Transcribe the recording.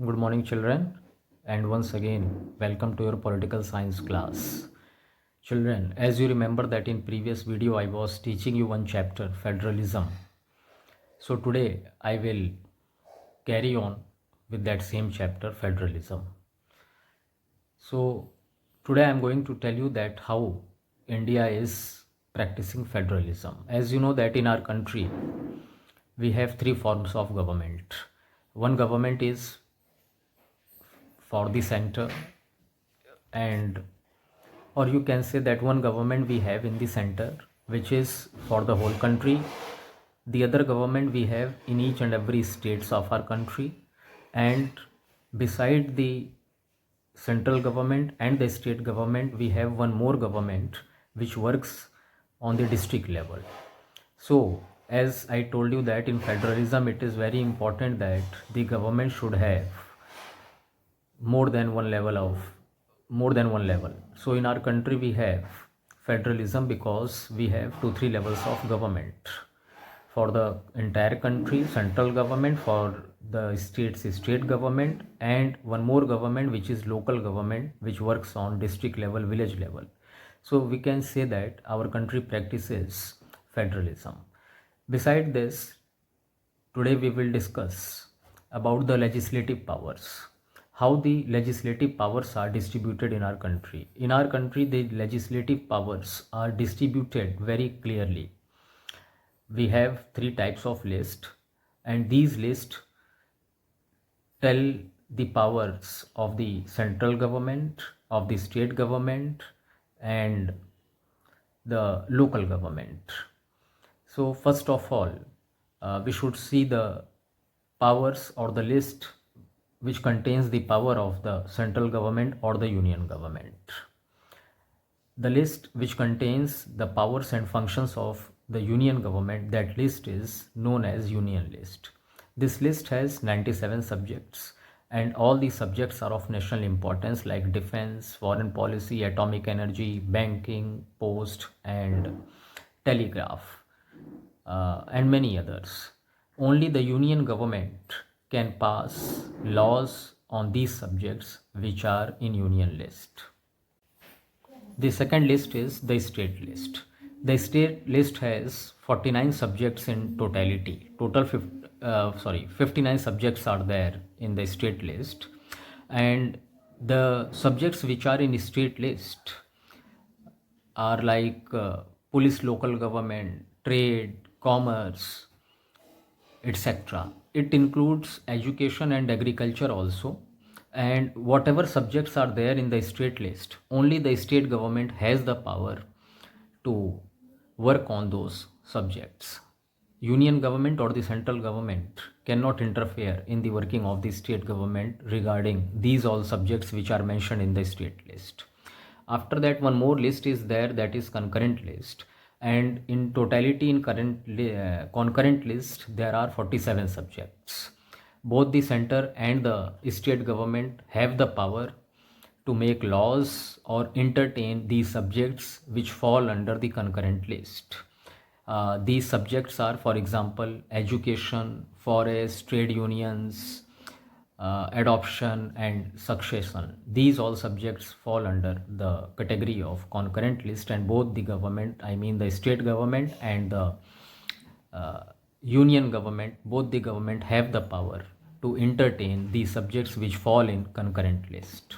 Good morning, children, and once again, welcome to your political science class. Children, as you remember that in previous video I was teaching you one chapter, federalism. So today I will carry on with that same chapter, federalism. So today I am going to tell you that how India is practicing federalism. As you know that in our country we have three forms of government. One government is for the center, and or you can say that one government we have in the center which is for the whole country. The other government we have in each and every states of our country, and beside the central government and the state government we have one more government which works on the district level. So as I told you that in federalism it is very important that the government should have more than one level. So in our country we have federalism because we have 2 3 levels of government. For the entire country, central government; for the states, state government; and one more government which is local government, which works on district level, village level. So we can say that our country practices federalism. Beside this, today we will discuss about the legislative powers, how the legislative powers are distributed in our country. In our country, the legislative powers are distributed very clearly. We have three types of list, and these lists tell the powers of the central government, of the state government, and the local government. So first of all, we should see the powers or the list which contains the power of the central government or the union government. The list which contains the powers and functions of the union government, that list is known as union list. This list has 97 subjects, and all these subjects are of national importance like defense, foreign policy, atomic energy, banking, post, and telegraph, and many others. Only the union government can pass laws on these subjects which are in union list. The second list is the state list. The state list has 49 subjects in totality. 59 subjects are there in the state list, and the subjects which are in state list are like police, local government, trade, commerce, etc. It includes education and agriculture also. And whatever subjects are there in the state list, only the state government has the power to work on those subjects. Union government or the central government cannot interfere in the working of the state government regarding these all subjects which are mentioned in the state list. After that, one more list is there, that is concurrent list, and in totality in concurrent list there are 47 subjects. Both the center and the state government have the power to make laws or entertain these subjects which fall under the concurrent list. These subjects are, for example, education, forest, trade unions, adoption, and succession. These all subjects fall under the category of concurrent list, and both the government, I mean the state government and the union government, both the government have the power to entertain these subjects which fall in concurrent list.